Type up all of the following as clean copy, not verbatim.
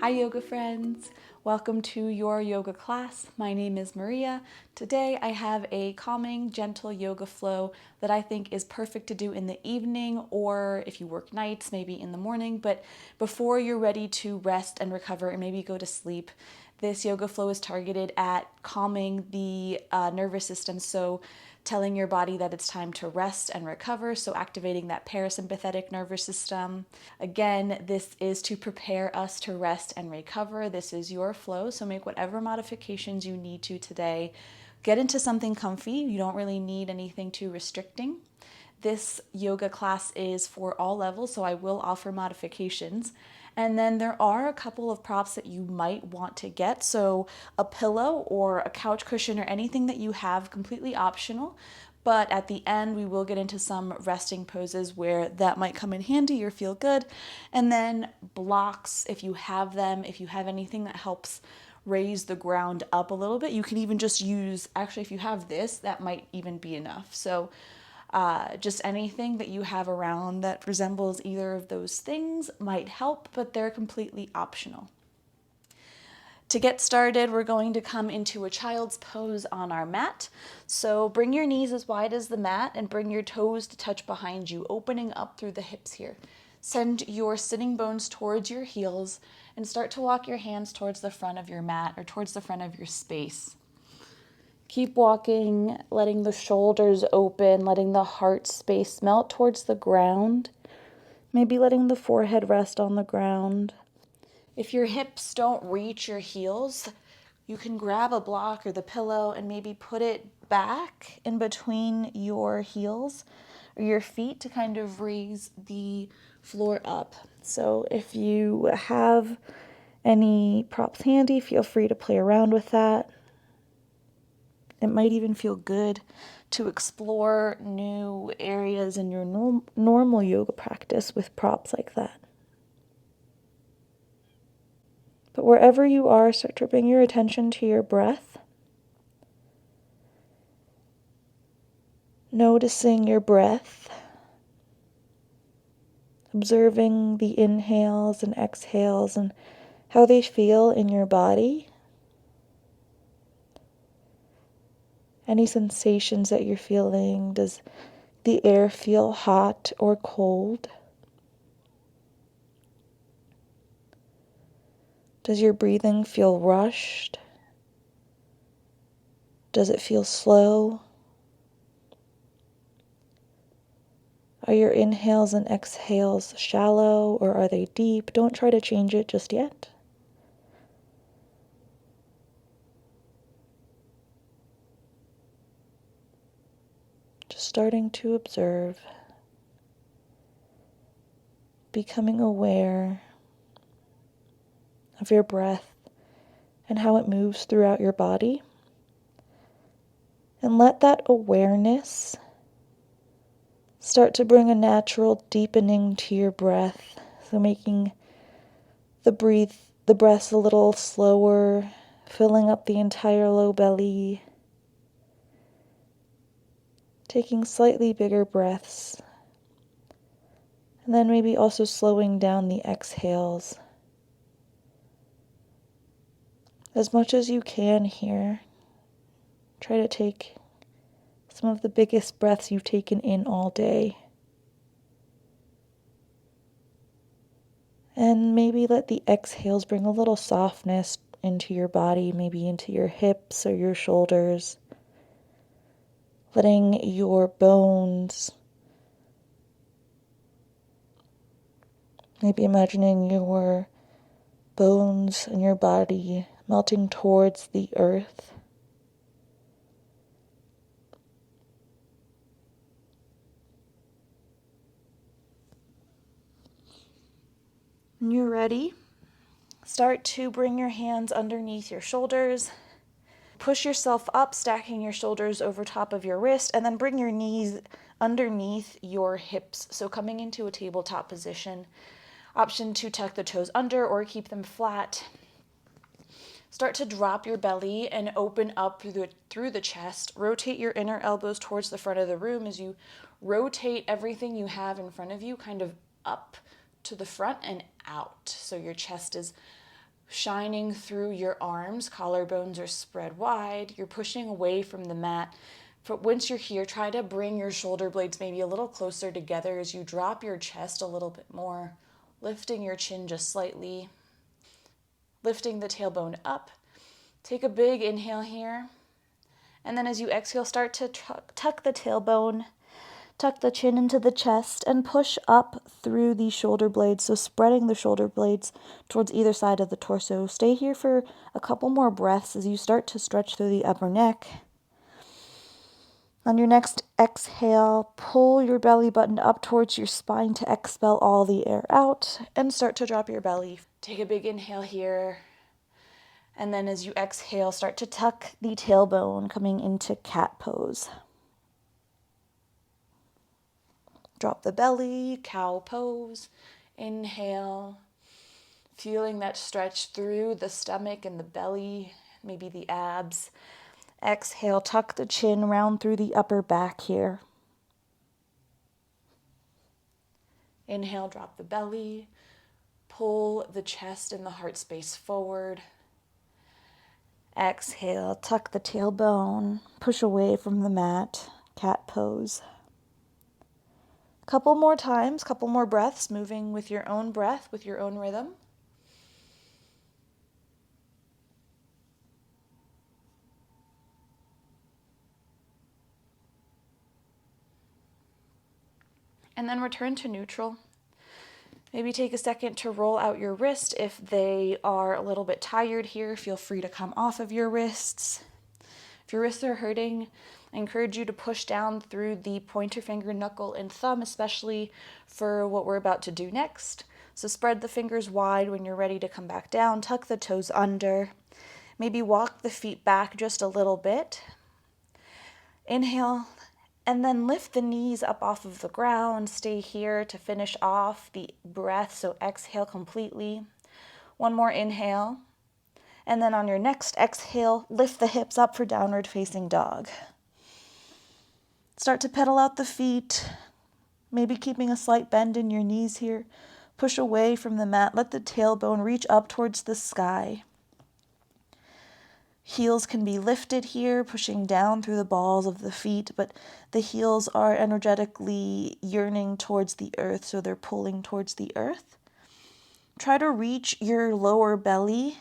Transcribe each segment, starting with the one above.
Hi yoga friends, welcome to your yoga class. My name is Maria. Today I have a calming, gentle yoga flow that I think is perfect to do in the evening or if you work nights, maybe in the morning, but before you're ready to rest and recover and maybe go to sleep. This yoga flow is targeted at calming the nervous system, so telling your body that it's time to rest and recover, so activating that parasympathetic nervous system. Again, this is to prepare us to rest and recover. This is your flow, so make whatever modifications you need to today. Get into something comfy. You don't really need anything too restricting. This yoga class is for all levels, so I will offer modifications. And then there are a couple of props that you might want to get. So a pillow or a couch cushion or anything that you have, completely optional. But at the end, we will get into some resting poses where that might come in handy or feel good. And then blocks, if you have them, if you have anything that helps raise the ground up a little bit, you can even just use, actually, if you have this, that might even be enough. So just anything that you have around that resembles either of those things might help, but they're completely optional. To get started, we're going to come into a child's pose on our mat. So bring your knees as wide as the mat and bring your toes to touch behind you, opening up through the hips here. Send your sitting bones towards your heels and start to walk your hands towards the front of your mat or towards the front of your space. Keep walking, letting the shoulders open, letting the heart space melt towards the ground. Maybe letting the forehead rest on the ground. If your hips don't reach your heels, you can grab a block or the pillow and maybe put it back in between your heels or your feet to kind of raise the floor up. So if you have any props handy, feel free to play around with that. It might even feel good to explore new areas in your normal yoga practice with props like that. But wherever you are, start to bring your attention to your breath. Noticing your breath. Observing the inhales and exhales and how they feel in your body. Any sensations that you're feeling? Does the air feel hot or cold? Does your breathing feel rushed? Does it feel slow? Are your inhales and exhales shallow or are they deep? Don't try to change it just yet. Just starting to observe, becoming aware of your breath and how it moves throughout your body. And let that awareness start to bring a natural deepening to your breath. So making the breaths a little slower, filling up the entire low belly. Taking slightly bigger breaths. And then maybe also slowing down the exhales. As much as you can here, try to take some of the biggest breaths you've taken in all day. And maybe let the exhales bring a little softness into your body, maybe into your hips or your shoulders. Letting your bones, maybe imagining your bones and your body melting towards the earth. When you're ready, start to bring your hands underneath your shoulders. Push yourself up, stacking your shoulders over top of your wrist, and then bring your knees underneath your hips. So coming into a tabletop position. Option to tuck the toes under or keep them flat. Start to drop your belly and open up through the chest. Rotate your inner elbows towards the front of the room as you rotate everything you have in front of you kind of up to the front and out. So your chest is shining through your arms. Collarbones are spread wide. You're pushing away from the mat. But once you're here, try to bring your shoulder blades maybe a little closer together as you drop your chest a little bit more, lifting your chin just slightly, lifting the tailbone up. Take a big inhale here. And then as you exhale, start to tuck the tailbone, tuck the chin into the chest, and push up through the shoulder blades. So spreading the shoulder blades towards either side of the torso. Stay here for a couple more breaths as you start to stretch through the upper neck. On your next exhale, pull your belly button up towards your spine to expel all the air out and start to drop your belly. Take a big inhale here. And then as you exhale, start to tuck the tailbone, coming into cat pose. Drop the belly, cow pose. Inhale, feeling that stretch through the stomach and the belly, maybe the abs. Exhale, tuck the chin round through the upper back here. Inhale, drop the belly. Pull the chest and the heart space forward. Exhale, tuck the tailbone, push away from the mat, cat pose. Couple more times, couple more breaths, moving with your own breath, with your own rhythm. And then return to neutral. Maybe take a second to roll out your wrist. If they are a little bit tired here, feel free to come off of your wrists. If your wrists are hurting, I encourage you to push down through the pointer finger, knuckle, and thumb, especially for what we're about to do next. So spread the fingers wide when you're ready to come back down. Tuck the toes under. Maybe walk the feet back just a little bit. Inhale, and then lift the knees up off of the ground. Stay here to finish off the breath, so exhale completely. One more inhale. And then on your next exhale, lift the hips up for downward facing dog. Start to pedal out the feet, maybe keeping a slight bend in your knees here. Push away from the mat. Let the tailbone reach up towards the sky. Heels can be lifted here, pushing down through the balls of the feet, but the heels are energetically yearning towards the earth, so they're pulling towards the earth. Try to reach your lower belly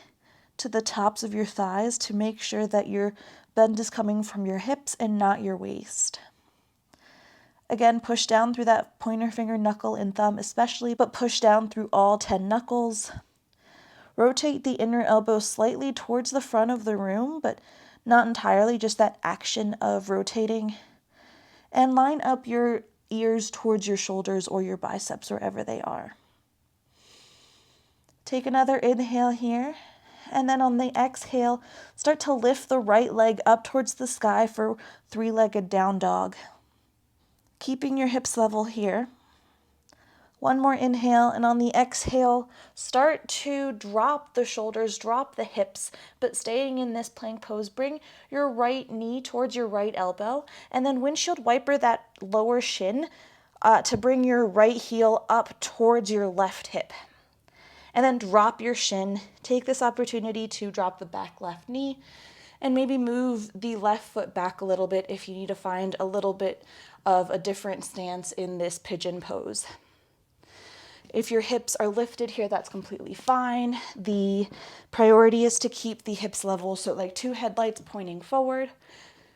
to the tops of your thighs to make sure that your bend is coming from your hips and not your waist. Again, push down through that pointer finger, knuckle, and thumb especially, but push down through all 10 knuckles. Rotate the inner elbow slightly towards the front of the room, but not entirely, just that action of rotating. And line up your ears towards your shoulders or your biceps, wherever they are. Take another inhale here. And then on the exhale, start to lift the right leg up towards the sky for three-legged down dog. Keeping your hips level here. One more inhale, and on the exhale, start to drop the shoulders, drop the hips, but staying in this plank pose, bring your right knee towards your right elbow, and then windshield wiper that lower shin to bring your right heel up towards your left hip. And then drop your shin. Take this opportunity to drop the back left knee, and maybe move the left foot back a little bit if you need to find a little bit of a different stance in this pigeon pose. If your hips are lifted here, that's completely fine. The priority is to keep the hips level, so like 2 headlights pointing forward.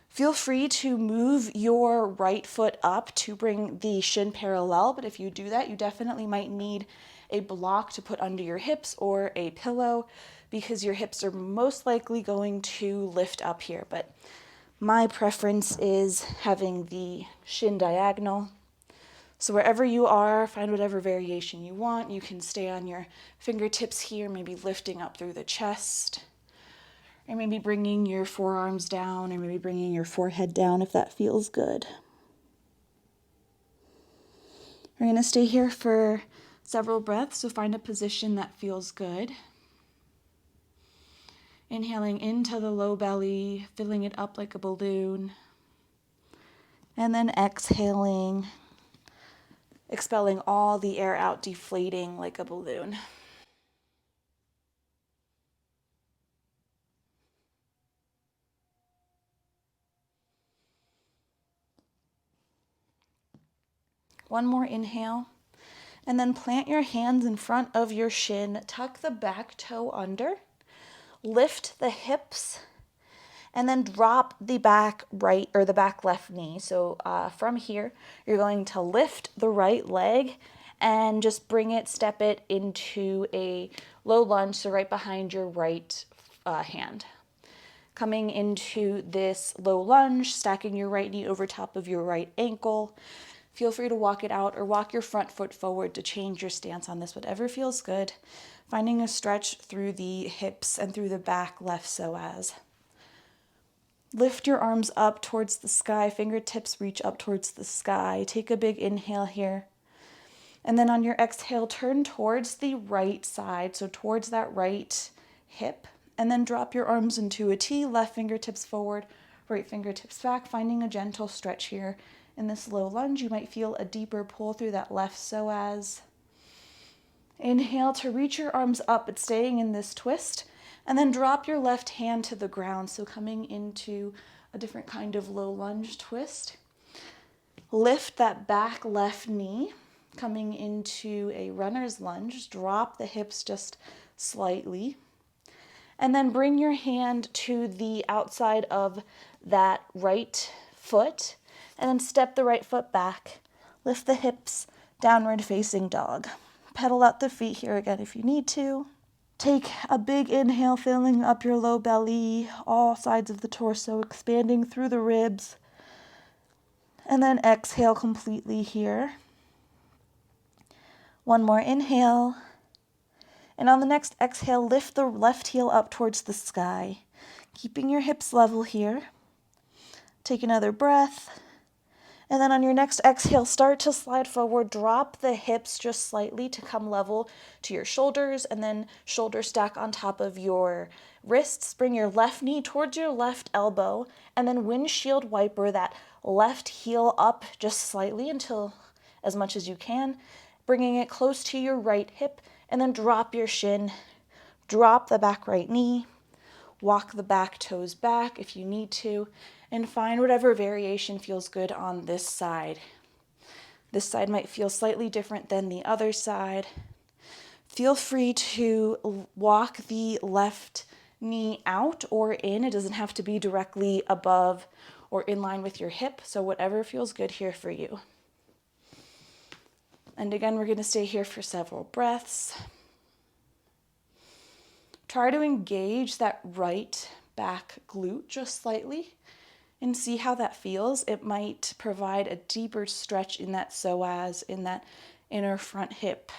Feel free to move your right foot up to bring the shin parallel, but if you do that, you definitely might need a block to put under your hips or a pillow because your hips are most likely going to lift up here. But my preference is having the shin diagonal. So wherever you are, find whatever variation you want. You can stay on your fingertips here, maybe lifting up through the chest, or maybe bringing your forearms down, or maybe bringing your forehead down if that feels good. We're going to stay here for several breaths, so find a position that feels good. Inhaling into the low belly, filling it up like a balloon, and then exhaling, expelling all the air out, deflating like a balloon. One more inhale. And then plant your hands in front of your shin. Tuck the back toe under. Lift the hips. And then drop the back right or the back left knee. So from here, you're going to lift the right leg and just bring it, step it into a low lunge, so right behind your right hand. Coming into this low lunge, stacking your right knee over top of your right ankle. Feel free to walk it out or walk your front foot forward to change your stance on this, whatever feels good. Finding a stretch through the hips and through the back left psoas. Lift your arms up towards the sky, fingertips reach up towards the sky. Take a big inhale here. And then on your exhale, turn towards the right side, so towards that right hip. And then drop your arms into a T, left fingertips forward, right fingertips back, finding a gentle stretch here. In this low lunge, you might feel a deeper pull through that left psoas. Inhale to reach your arms up, but staying in this twist. And then drop your left hand to the ground, so coming into a different kind of low lunge twist. Lift that back left knee, coming into a runner's lunge. Drop the hips just slightly. And then bring your hand to the outside of that right foot, and then step the right foot back. Lift the hips, downward facing dog. Pedal out the feet here again if you need to. Take a big inhale, filling up your low belly, all sides of the torso, expanding through the ribs. And then exhale completely here. One more inhale. And on the next exhale, lift the left heel up towards the sky, keeping your hips level here. Take another breath. And then on your next exhale, start to slide forward. Drop the hips just slightly to come level to your shoulders, and then shoulder stack on top of your wrists. Bring your left knee towards your left elbow, and then windshield wiper that left heel up just slightly until as much as you can, bringing it close to your right hip, and then drop your shin. Drop the back right knee. Walk the back toes back if you need to, and find whatever variation feels good on this side. This side might feel slightly different than the other side. Feel free to walk the left knee out or in. It doesn't have to be directly above or in line with your hip, so whatever feels good here for you. And again, we're going to stay here for several breaths. Try to engage that right back glute just slightly and see how that feels. It might provide a deeper stretch in that psoas, in that inner front hip.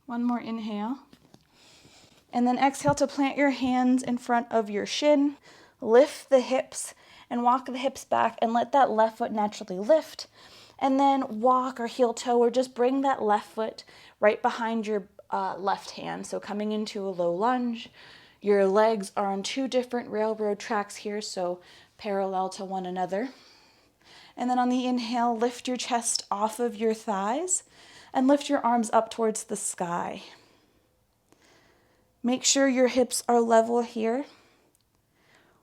One more inhale. And then exhale to plant your hands in front of your shin. Lift the hips and walk the hips back and let that left foot naturally lift. And then walk or heel toe or just bring that left foot right behind your left hand. So coming into a low lunge. Your legs are on two different railroad tracks here, so parallel to one another. And then on the inhale, lift your chest off of your thighs and lift your arms up towards the sky. Make sure your hips are level here.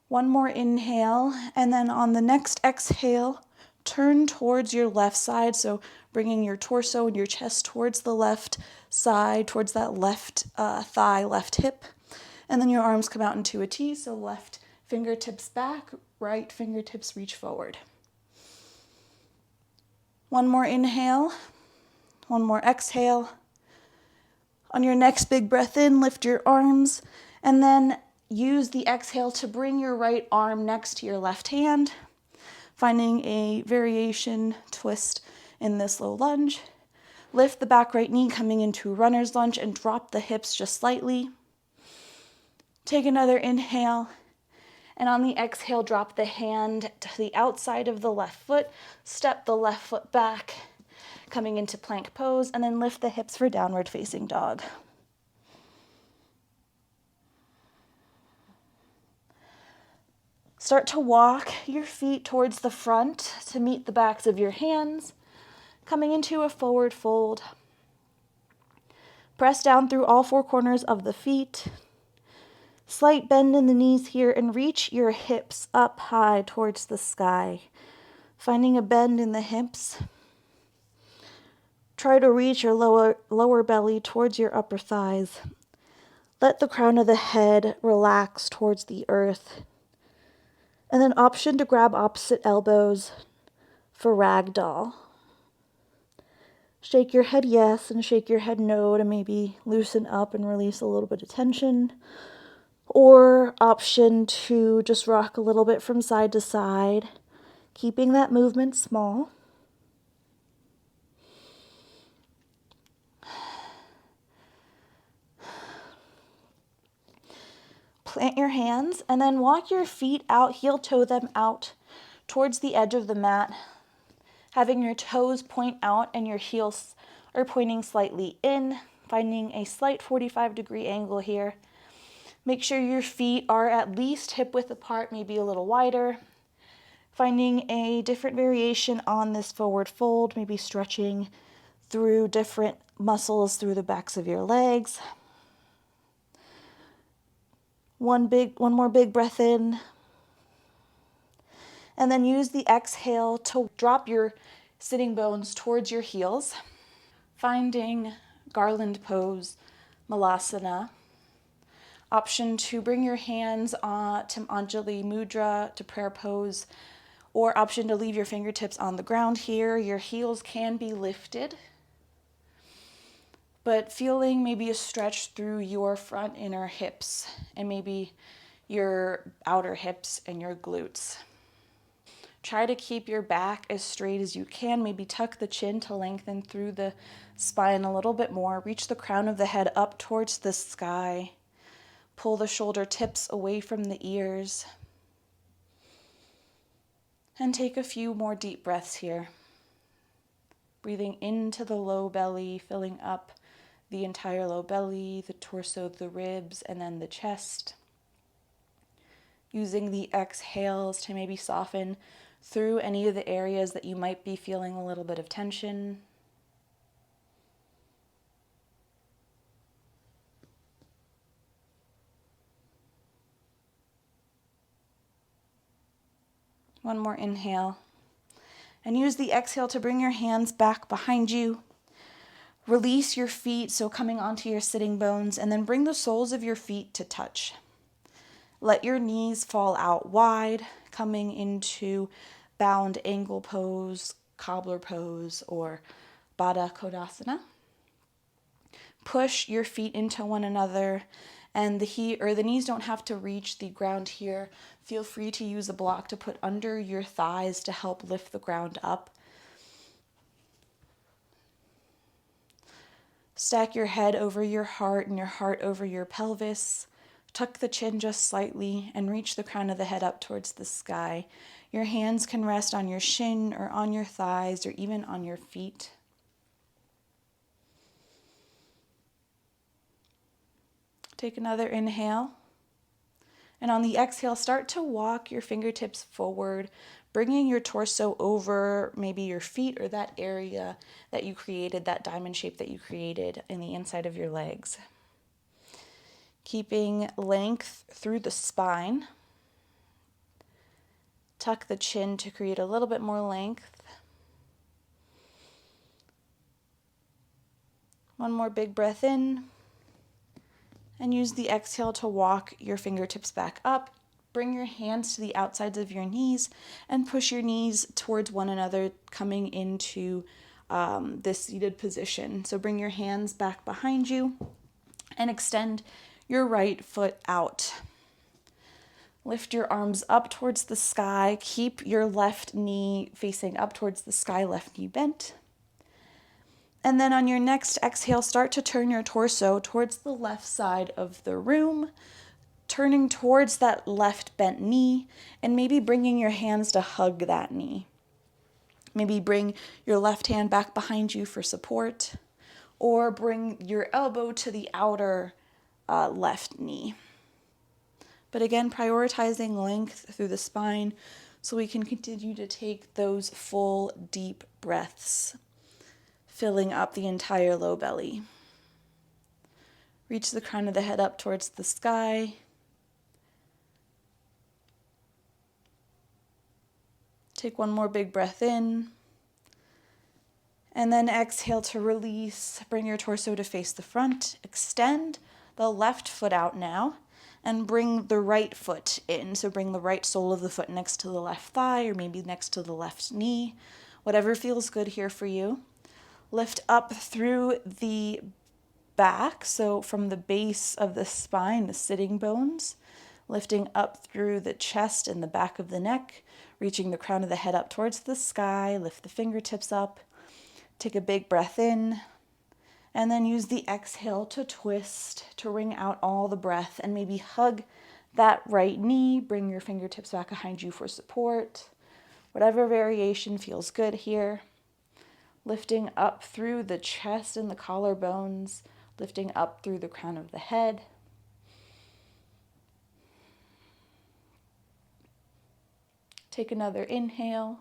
One more inhale, and then on the next exhale, turn towards your left side, so bringing your torso and your chest towards the left side, towards that left thigh, left hip. And then your arms come out into a T, so left fingertips back, right fingertips reach forward. One more inhale, one more exhale. On your next big breath in, lift your arms, and then use the exhale to bring your right arm next to your left hand, finding a variation twist in this low lunge. Lift the back right knee coming into runner's lunge and drop the hips just slightly. Take another inhale, and on the exhale, drop the hand to the outside of the left foot, step the left foot back, coming into plank pose, and then lift the hips for downward facing dog. Start to walk your feet towards the front to meet the backs of your hands. Coming into a forward fold. Press down through all four corners of the feet. Slight bend in the knees here and reach your hips up high towards the sky. Finding a bend in the hips. Try to reach your lower belly towards your upper thighs. Let the crown of the head relax towards the earth. And then option to grab opposite elbows for ragdoll. Shake your head yes and shake your head no to maybe loosen up and release a little bit of tension. Or option to just rock a little bit from side to side, keeping that movement small. Plant your hands and then walk your feet out, heel toe them out towards the edge of the mat, having your toes point out and your heels are pointing slightly in, finding a slight 45-degree angle here. Make sure your feet are at least hip width apart, maybe a little wider. Finding a different variation on this forward fold, maybe stretching through different muscles through the backs of your legs. One more big breath in. And then use the exhale to drop your sitting bones towards your heels. Finding Garland pose, Malasana. Option to bring your hands to Anjali Mudra, to prayer pose, or option to leave your fingertips on the ground here. Your heels can be lifted, but feeling maybe a stretch through your front inner hips and maybe your outer hips and your glutes. Try to keep your back as straight as you can. Maybe tuck the chin to lengthen through the spine a little bit more. Reach the crown of the head up towards the sky. Pull the shoulder tips away from the ears. And take a few more deep breaths here. Breathing into the low belly, filling up the entire low belly, the torso, the ribs, and then the chest. Using the exhales to maybe soften through any of the areas that you might be feeling a little bit of tension. One more inhale. And use the exhale to bring your hands back behind you. Release your feet, so coming onto your sitting bones, and then bring the soles of your feet to touch. Let your knees fall out wide, coming into bound angle pose, cobbler pose, or Baddha Konasana. Push your feet into one another, and the knees don't have to reach the ground here. Feel free to use a block to put under your thighs to help lift the ground up. Stack your head over your heart and your heart over your pelvis. Tuck the chin just slightly and reach the crown of the head up towards the sky. Your hands can rest on your shin or on your thighs or even on your feet. Take another inhale. And on the exhale, start to walk your fingertips forward, bringing your torso over maybe your feet or that area that you created, that diamond shape that you created in the inside of your legs. Keeping length through the spine. Tuck the chin to create a little bit more length. One more big breath in. And use the exhale to walk your fingertips back up. Bring your hands to the outsides of your knees and push your knees towards one another, coming into this seated position. So bring your hands back behind you and extend your right foot out. Lift your arms up towards the sky. Keep your left knee facing up towards the sky, left knee bent. And then on your next exhale, start to turn your torso towards the left side of the room, turning towards that left bent knee, and maybe bringing your hands to hug that knee. Maybe bring your left hand back behind you for support, or bring your elbow to the outer left knee. But again, prioritizing length through the spine so we can continue to take those full, deep breaths. filling up the entire low belly. Reach the crown of the head up towards the sky. Take one more big breath in. And then exhale to release. Bring your torso to face the front. Extend the left foot out now. And bring the right foot in. So bring the right sole of the foot next to the left thigh or maybe next to the left knee. Whatever feels good here for you. Lift up through the back, so from the base of the spine, the sitting bones, lifting up through the chest and the back of the neck, reaching the crown of the head up towards the sky, lift the fingertips up, take a big breath in, and then use the exhale to twist, to wring out all the breath, and maybe hug that right knee, bring your fingertips back behind you for support. Whatever variation feels good here. Lifting up through the chest and the collarbones, lifting up through the crown of the head. Take another inhale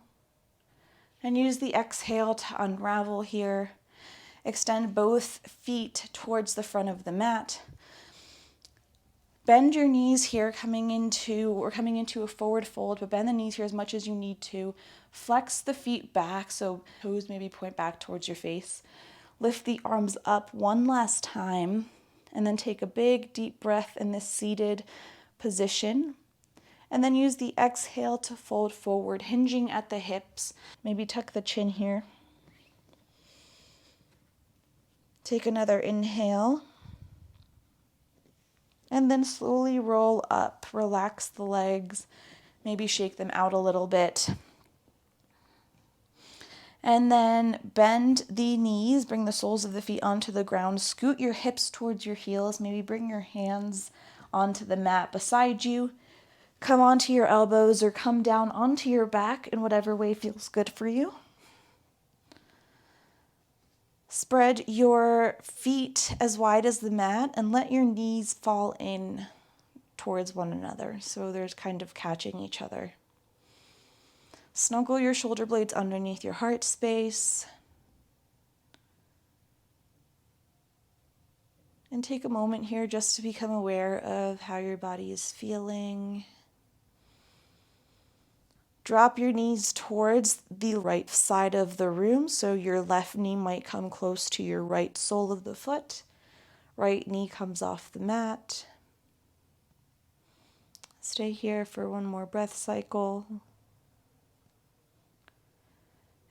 and use the exhale to unravel here. Extend both feet towards the front of the mat. Bend your knees here, we're coming into a forward fold, but bend the knees here as much as you need to. Flex the feet back, so toes maybe point back towards your face. Lift the arms up one last time, and then take a big deep breath in this seated position. And then use the exhale to fold forward, hinging at the hips. Maybe tuck the chin here. Take another inhale. And then slowly roll up. Relax the legs. Maybe shake them out a little bit. And then bend the knees, bring the soles of the feet onto the ground, scoot your hips towards your heels, maybe bring your hands onto the mat beside you, come onto your elbows or come down onto your back in whatever way feels good for you. Spread your feet as wide as the mat and let your knees fall in towards one another, so there's kind of catching each other. Snuggle your shoulder blades underneath your heart space. And take a moment here just to become aware of how your body is feeling. Drop your knees towards the right side of the room, so your left knee might come close to your right sole of the foot. Right knee comes off the mat. Stay here for one more breath cycle.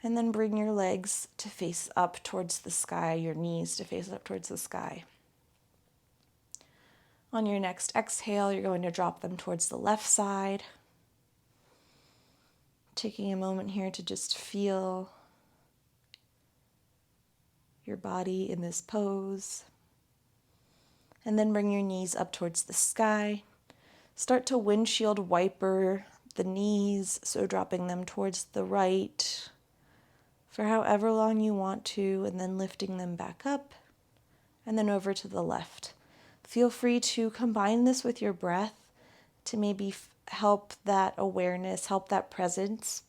And then bring your legs to face up towards the sky, your knees to face up towards the sky. On your next exhale, you're going to drop them towards the left side. Taking a moment here to just feel your body in this pose. And then bring your knees up towards the sky. Start to windshield wiper the knees, so dropping them towards the right for however long you want to, and then lifting them back up, and then over to the left. Feel free to combine this with your breath to maybe help that awareness, help that presence,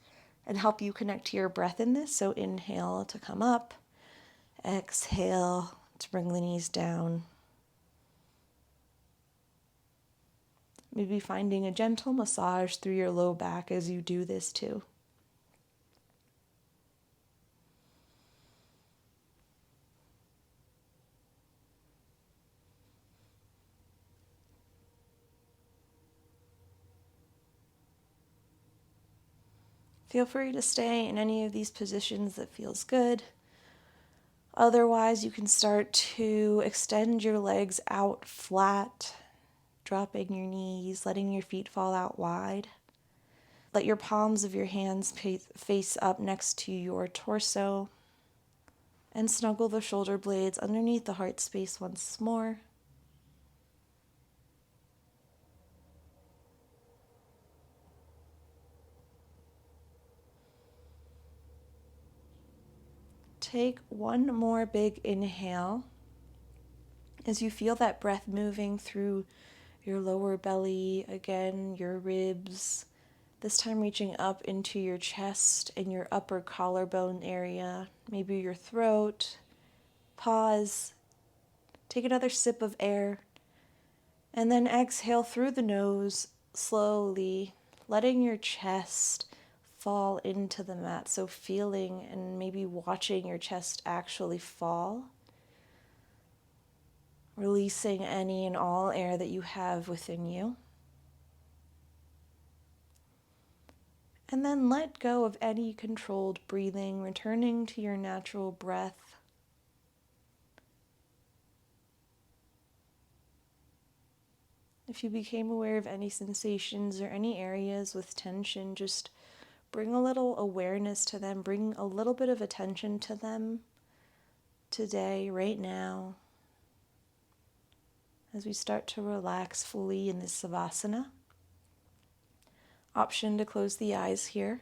and help you connect to your breath in this. So inhale to come up, exhale to bring the knees down. Maybe finding a gentle massage through your low back as you do this too. Feel free to stay in any of these positions that feels good. Otherwise, you can start to extend your legs out flat, dropping your knees, letting your feet fall out wide. Let your palms of your hands face up next to your torso, and snuggle the shoulder blades underneath the heart space once more. Take one more big inhale as you feel that breath moving through your lower belly, again, your ribs, This time reaching up into your chest and your upper collarbone area, maybe your throat. Pause, take another sip of air, and then exhale through the nose slowly, letting your chest fall into the mat. So feeling and maybe watching your chest actually fall. Releasing any and all air that you have within you. And then let go of any controlled breathing, returning to your natural breath. If you became aware of any sensations or any areas with tension, just bring a little awareness to them, bring a little bit of attention to them today, right now, as we start to relax fully in this Savasana. Option to close the eyes here.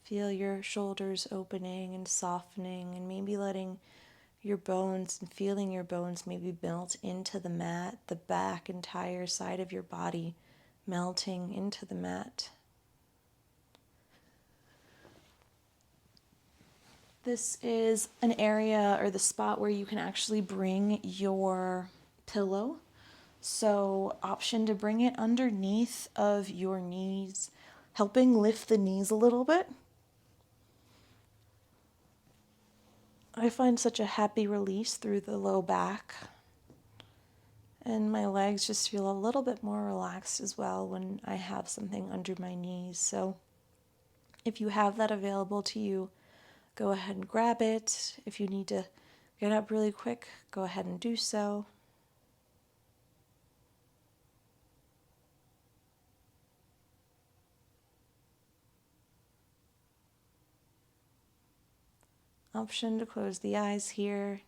Feel your shoulders opening and softening, and maybe letting your bones and feeling your bones maybe melt into the mat, the back entire side of your body melting into the mat. This is an area or the spot where you can actually bring your pillow. So option to bring it underneath of your knees, helping lift the knees a little bit. I find such a happy release through the low back. And my legs just feel a little bit more relaxed as well when I have something under my knees. So if you have that available to you, go ahead and grab it. If you need to get up really quick, go ahead and do so. Option to close the eyes here.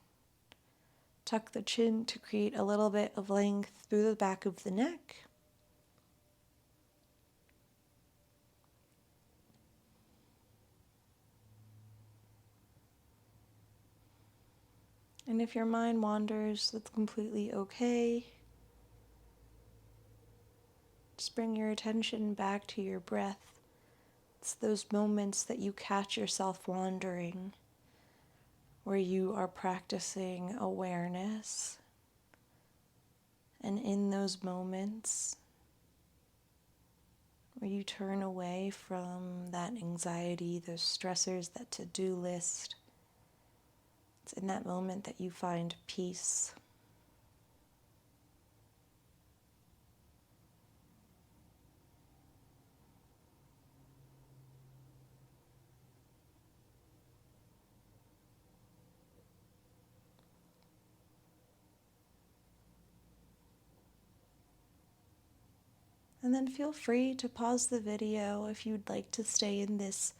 Tuck the chin to create a little bit of length through the back of the neck. And if your mind wanders, that's completely okay. Just bring your attention back to your breath. It's those moments that you catch yourself wandering, where you are practicing awareness. And in those moments where you turn away from that anxiety, those stressors, that to-do list, it's in that moment that you find peace. And then feel free to pause the video if you'd like to stay in this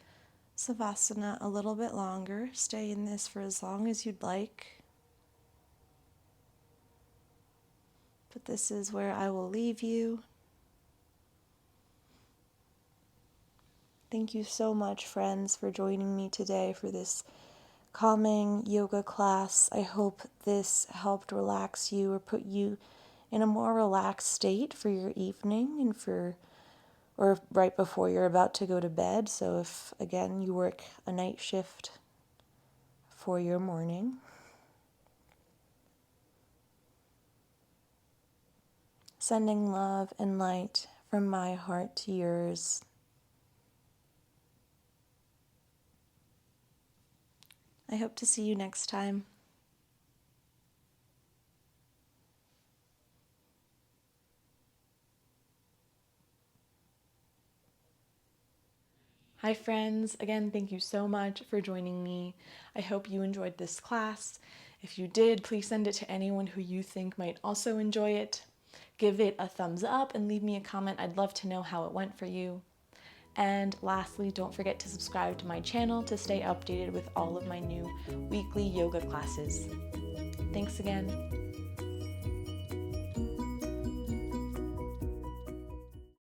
Savasana a little bit longer. Stay in this for as long as you'd like. But this is where I will leave you. Thank you so much, friends, for joining me today for this calming yoga class. I hope this helped relax you or put you in a more relaxed state for your evening and or right before you're about to go to bed. So if, again, you work a night shift for your morning. Sending love and light from my heart to yours. I hope to see you next time. Hi friends, again, thank you so much for joining me. I hope you enjoyed this class. If you did, please send it to anyone who you think might also enjoy it. Give it a thumbs up and leave me a comment. I'd love to know how it went for you. And lastly, don't forget to subscribe to my channel to stay updated with all of my new weekly yoga classes. Thanks again.